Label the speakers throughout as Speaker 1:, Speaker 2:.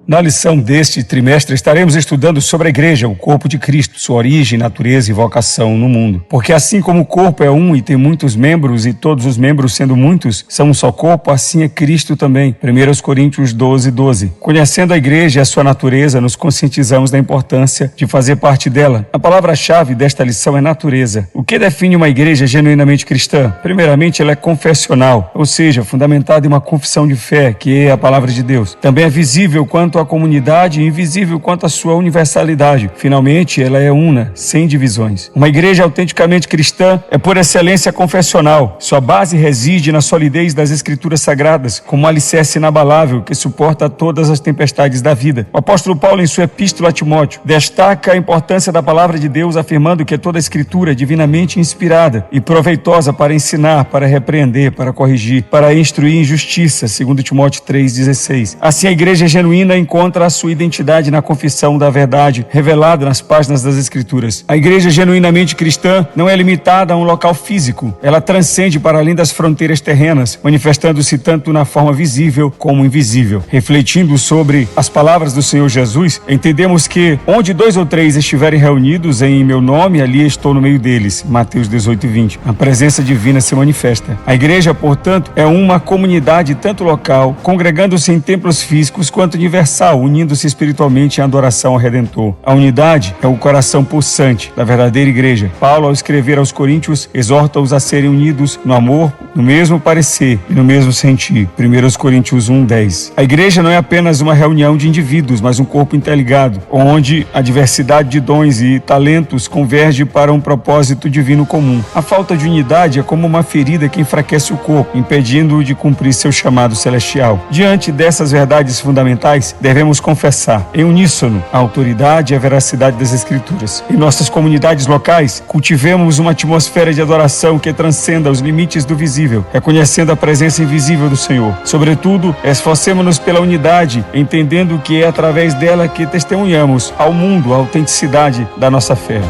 Speaker 1: Na lição deste trimestre estaremos estudando sobre a Igreja, o corpo de Cristo, sua origem, natureza e vocação no mundo. Porque assim como o corpo é um e tem muitos membros, e todos os membros sendo muitos são um só corpo, assim é Cristo também. 1 Coríntios 12:12. Conhecendo a Igreja e a sua natureza, nos conscientizamos da importância de fazer parte dela. A palavra-chave desta lição é natureza. O que define uma igreja genuinamente cristã? Primeiramente, ela é confessional, ou seja, fundamentada em uma confissão de fé, que é a palavra de Deus. Também é visível quanto à comunidade e invisível quanto à sua universalidade. Finalmente, ela é una, sem divisões. Uma igreja autenticamente cristã é por excelência confessional. Sua base reside na solidez das Escrituras Sagradas, como um alicerce inabalável que suporta todas as tempestades da vida. O apóstolo Paulo, em sua epístola a Timóteo, destaca a importância da palavra de Deus, afirmando que toda a Escritura é divinamente inspirada e proveitosa para ensinar, para repreender, para corrigir, para instruir em justiça, 2 Timóteo 3,16. Assim, a igreja genuína encontra a sua identidade na confissão da verdade, revelada nas páginas das Escrituras. A igreja genuinamente cristã não é limitada a um local físico. Ela transcende para além das fronteiras terrenas, manifestando-se tanto na forma visível como invisível. Refletindo sobre as palavras do Senhor Jesus, entendemos que onde 2 ou 3 estiverem reunidos em meu nome, ali estou no meio deles. Mateus 18:20. A presença divina se manifesta. A igreja, portanto, é uma comunidade tanto local, congregando-se em templos físicos, quanto universal, unindo-se espiritualmente em adoração ao Redentor. A unidade é o coração pulsante da verdadeira igreja. Paulo, ao escrever aos Coríntios, exorta-os a serem unidos no amor, no mesmo parecer e no mesmo sentir. 1 Coríntios 1:10. A igreja não é apenas uma reunião de indivíduos, mas um corpo interligado, onde a diversidade de dons e talentos converge para um propósito divino comum. A falta de unidade é como uma ferida que enfraquece o corpo, impedindo-o de cumprir seu chamado celestial. Diante dessas verdades fundamentais, devemos confessar, em uníssono, a autoridade e a veracidade das Escrituras. Em nossas comunidades locais, cultivemos uma atmosfera de adoração que transcenda os limites do visível, reconhecendo a presença invisível do Senhor. Sobretudo, esforcemos-nos pela unidade, entendendo que é através dela que testemunhamos ao mundo a autenticidade da nossa fé.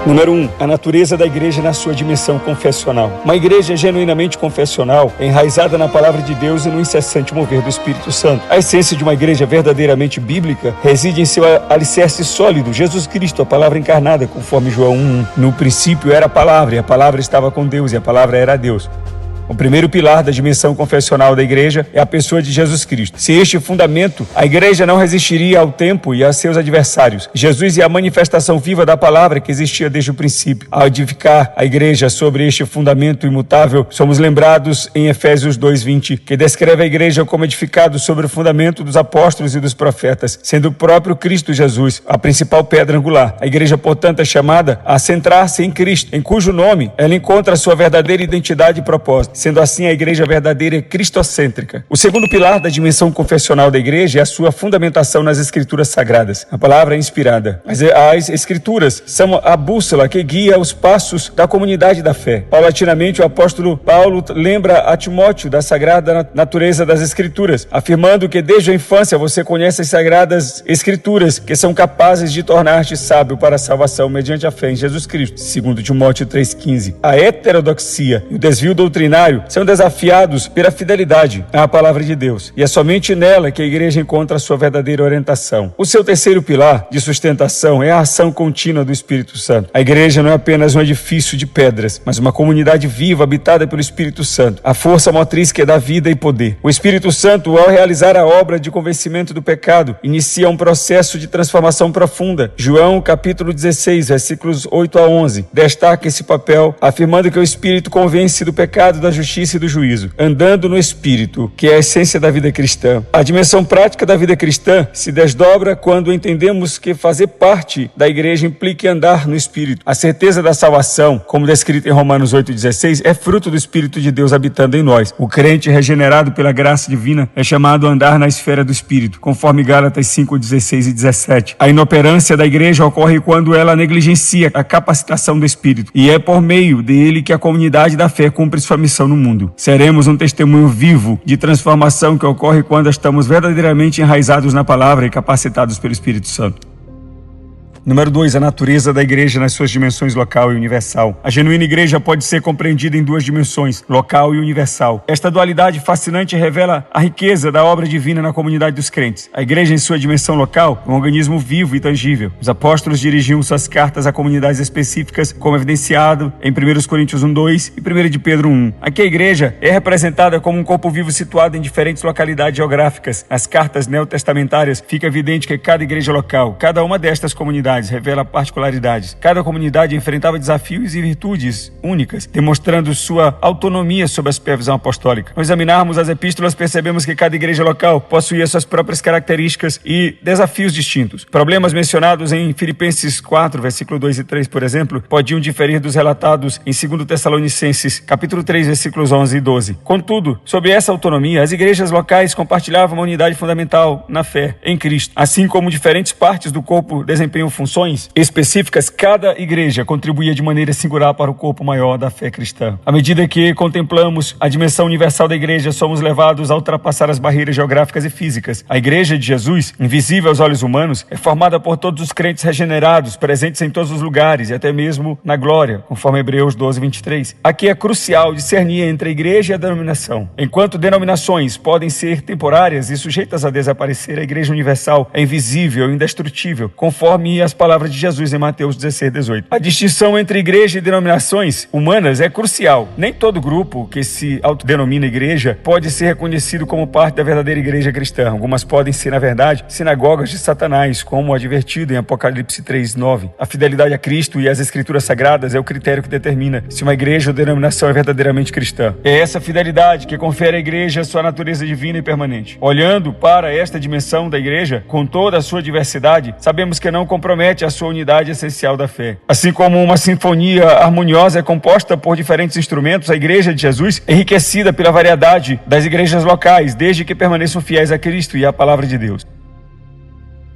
Speaker 1: Número 1. A natureza da igreja na sua dimensão confessional. Uma igreja genuinamente confessional é enraizada na palavra de Deus e no incessante mover do Espírito Santo. A essência de uma igreja verdadeiramente bíblica reside em seu alicerce sólido, Jesus Cristo, a palavra encarnada, conforme João 1:1. No princípio era a palavra, e a palavra estava com Deus, e a palavra era Deus. O primeiro pilar da dimensão confessional da igreja é a pessoa de Jesus Cristo. Sem este fundamento, a igreja não resistiria ao tempo e a seus adversários. Jesus é a manifestação viva da palavra que existia desde o princípio. Ao edificar a igreja sobre este fundamento imutável, somos lembrados em Efésios 2:20, que descreve a igreja como edificado sobre o fundamento dos apóstolos e dos profetas, sendo o próprio Cristo Jesus a principal pedra angular. A igreja, portanto, é chamada a centrar-se em Cristo, em cujo nome ela encontra a sua verdadeira identidade e propósito. Sendo assim, a igreja verdadeira é cristocêntrica. O segundo pilar da dimensão confessional da igreja é a sua fundamentação nas Escrituras Sagradas. A palavra é inspirada. As Escrituras são a bússola que guia os passos da comunidade da fé. Paulatinamente, o apóstolo Paulo lembra a Timóteo da sagrada natureza das Escrituras, afirmando que desde a infância você conhece as Sagradas Escrituras, que são capazes de tornar-te sábio para a salvação mediante a fé em Jesus Cristo. 2 Timóteo 3:15. A heterodoxia e o desvio doutrinário são desafiados pela fidelidade à palavra de Deus, e é somente nela que a igreja encontra a sua verdadeira orientação. O seu terceiro pilar de sustentação é a ação contínua do Espírito Santo. A igreja não é apenas um edifício de pedras, mas uma comunidade viva habitada pelo Espírito Santo, a força motriz que dá vida e poder. O Espírito Santo, ao realizar a obra de convencimento do pecado, inicia um processo de transformação profunda. João capítulo 16, versículos 8-11, destaca esse papel, afirmando que o Espírito convence do pecado, da justiça e do juízo, andando no Espírito, que é a essência da vida cristã. A dimensão prática da vida cristã se desdobra quando entendemos que fazer parte da igreja implica andar no Espírito. A certeza da salvação, como descrita em Romanos 8,16, é fruto do Espírito de Deus habitando em nós. O crente regenerado pela graça divina é chamado a andar na esfera do Espírito, conforme Gálatas 5:16 e 17. A inoperância da igreja ocorre quando ela negligencia a capacitação do Espírito, e é por meio dele que a comunidade da fé cumpre sua missão no mundo. Seremos um testemunho vivo de transformação que ocorre quando estamos verdadeiramente enraizados na palavra e capacitados pelo Espírito Santo. Número 2, a natureza da igreja nas suas dimensões local e universal. A genuína igreja pode ser compreendida em duas dimensões, local e universal. Esta dualidade fascinante revela a riqueza da obra divina na comunidade dos crentes. A igreja em sua dimensão local é um organismo vivo e tangível. Os apóstolos dirigiam suas cartas a comunidades específicas, como evidenciado em 1 Coríntios 1:2 e 1 de Pedro 1. Aqui a igreja é representada como um corpo vivo situado em diferentes localidades geográficas. Nas cartas neotestamentárias fica evidente que cada igreja local, cada uma destas comunidades revela particularidades. Cada comunidade enfrentava desafios e virtudes únicas, demonstrando sua autonomia sob a supervisão apostólica. Ao examinarmos as epístolas, percebemos que cada igreja local possuía suas próprias características e desafios distintos. Problemas mencionados em Filipenses 4, versículo 2 e 3, por exemplo, podiam diferir dos relatados em 2 Tessalonicenses, capítulo 3, versículos 11 e 12. Contudo, sob essa autonomia, as igrejas locais compartilhavam uma unidade fundamental na fé em Cristo. Assim como diferentes partes do corpo desempenham funções específicas, cada igreja contribuía de maneira singular para o corpo maior da fé cristã. À medida que contemplamos a dimensão universal da igreja, somos levados a ultrapassar as barreiras geográficas e físicas. A igreja de Jesus, invisível aos olhos humanos, é formada por todos os crentes regenerados, presentes em todos os lugares e até mesmo na glória, conforme Hebreus 12, 23. Aqui é crucial discernir entre a igreja e a denominação. Enquanto denominações podem ser temporárias e sujeitas a desaparecer, a igreja universal é invisível e indestrutível, conforme as palavras de Jesus em Mateus 16, 18. A distinção entre igreja e denominações humanas é crucial. Nem todo grupo que se autodenomina igreja pode ser reconhecido como parte da verdadeira igreja cristã. Algumas podem ser, na verdade, sinagogas de Satanás, como advertido em Apocalipse 3, 9. A fidelidade a Cristo e às Escrituras Sagradas é o critério que determina se uma igreja ou denominação é verdadeiramente cristã. É essa fidelidade que confere à igreja sua natureza divina e permanente. Olhando para esta dimensão da igreja, com toda a sua diversidade, sabemos que não compromete a sua unidade essencial da fé. Assim como uma sinfonia harmoniosa é composta por diferentes instrumentos, a igreja de Jesus é enriquecida pela variedade das igrejas locais, desde que permaneçam fiéis a Cristo e à palavra de Deus.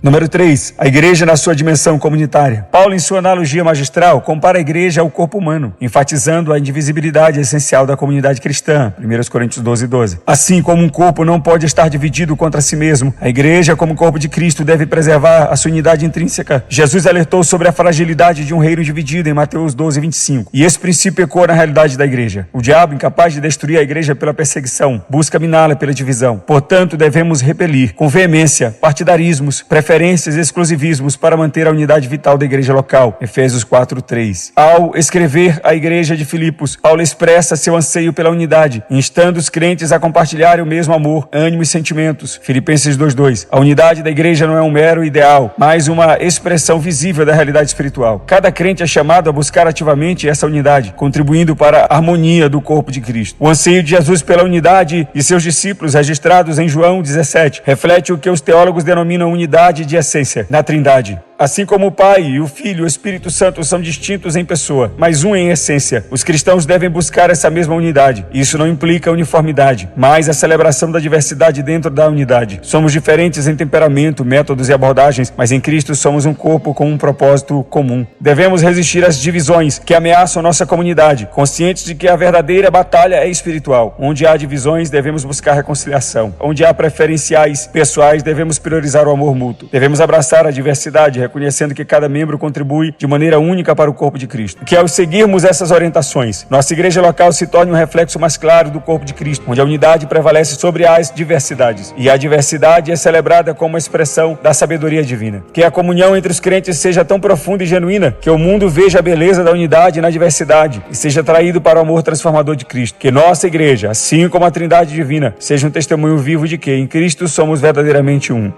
Speaker 1: Número 3, a igreja na sua dimensão comunitária. Paulo, em sua analogia magistral, compara a igreja ao corpo humano, enfatizando a indivisibilidade essencial da comunidade cristã, 1 Coríntios 12, 12. Assim como um corpo não pode estar dividido contra si mesmo, a igreja, como corpo de Cristo, deve preservar a sua unidade intrínseca. Jesus alertou sobre a fragilidade de um reino dividido em Mateus 12, 25. E esse princípio ecoa na realidade da igreja. O diabo, incapaz de destruir a igreja pela perseguição, busca miná-la pela divisão. Portanto, devemos repelir com veemência partidarismos, preferências e exclusivismos para manter a unidade vital da igreja local. Efésios 4:3. Ao escrever à igreja de Filipos, Paulo expressa seu anseio pela unidade, instando os crentes a compartilharem o mesmo amor, ânimo e sentimentos. Filipenses 2:2. A unidade da igreja não é um mero ideal, mas uma expressão visível da realidade espiritual. Cada crente é chamado a buscar ativamente essa unidade, contribuindo para a harmonia do corpo de Cristo. O anseio de Jesus pela unidade e seus discípulos, registrados em João 17, reflete o que os teólogos denominam unidade de essência na Trindade. Assim como o Pai e o Filho e o Espírito Santo são distintos em pessoa, mas um em essência, os cristãos devem buscar essa mesma unidade. Isso não implica uniformidade, mas a celebração da diversidade dentro da unidade. Somos diferentes em temperamento, métodos e abordagens, mas em Cristo somos um corpo com um propósito comum. Devemos resistir às divisões que ameaçam nossa comunidade, conscientes de que a verdadeira batalha é espiritual. Onde há divisões, devemos buscar reconciliação. Onde há preferenciais pessoais, devemos priorizar o amor mútuo. Devemos abraçar a diversidade, reconhecendo que cada membro contribui de maneira única para o corpo de Cristo. Que ao seguirmos essas orientações, nossa igreja local se torne um reflexo mais claro do corpo de Cristo, onde a unidade prevalece sobre as diversidades. E a diversidade é celebrada como uma expressão da sabedoria divina. Que a comunhão entre os crentes seja tão profunda e genuína, que o mundo veja a beleza da unidade na diversidade e seja atraído para o amor transformador de Cristo. Que nossa igreja, assim como a Trindade divina, seja um testemunho vivo de que em Cristo somos verdadeiramente um.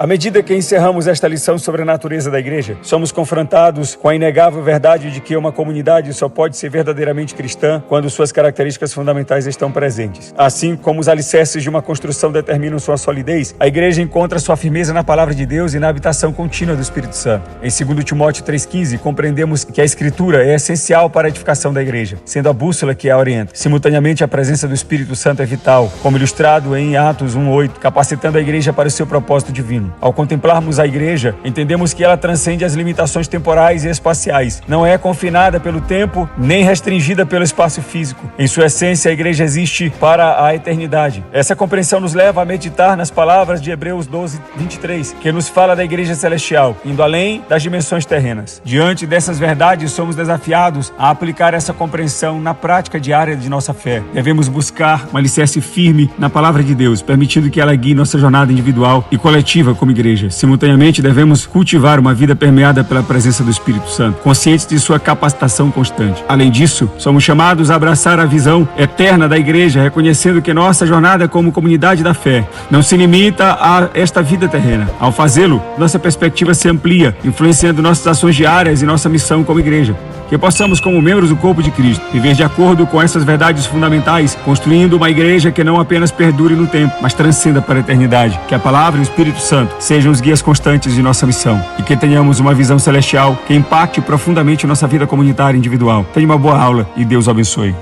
Speaker 1: À medida que encerramos esta lição sobre a natureza da igreja, somos confrontados com a inegável verdade de que uma comunidade só pode ser verdadeiramente cristã quando suas características fundamentais estão presentes. Assim como os alicerces de uma construção determinam sua solidez, a igreja encontra sua firmeza na palavra de Deus e na habitação contínua do Espírito Santo. Em 2 Timóteo 3,15, compreendemos que a Escritura é essencial para a edificação da igreja, sendo a bússola que a orienta. Simultaneamente, a presença do Espírito Santo é vital, como ilustrado em Atos 1,8, capacitando a igreja para o seu propósito divino. eterno. Ao contemplarmos a igreja, entendemos que ela transcende as limitações temporais e espaciais. Não é confinada pelo tempo, nem restringida pelo espaço físico. Em sua essência, a igreja existe para a eternidade. Essa compreensão nos leva a meditar nas palavras de Hebreus 12, 23, que nos fala da igreja celestial, indo além das dimensões terrenas. Diante dessas verdades, somos desafiados a aplicar essa compreensão na prática diária de nossa fé. Devemos buscar um alicerce firme na palavra de Deus, permitindo que ela guie nossa jornada individual e coletiva como igreja. Simultaneamente, devemos cultivar uma vida permeada pela presença do Espírito Santo, conscientes de sua capacitação constante. Além disso, somos chamados a abraçar a visão eterna da igreja, reconhecendo que nossa jornada como comunidade da fé não se limita a esta vida terrena. Ao fazê-lo, nossa perspectiva se amplia, influenciando nossas ações diárias e nossa missão como igreja. Que possamos, como membros do corpo de Cristo, viver de acordo com essas verdades fundamentais, construindo uma igreja que não apenas perdure no tempo, mas transcenda para a eternidade. Que a palavra e o Espírito Santo sejam os guias constantes de nossa missão e que tenhamos uma visão celestial que impacte profundamente nossa vida comunitária e individual. Tenha uma boa aula e Deus abençoe.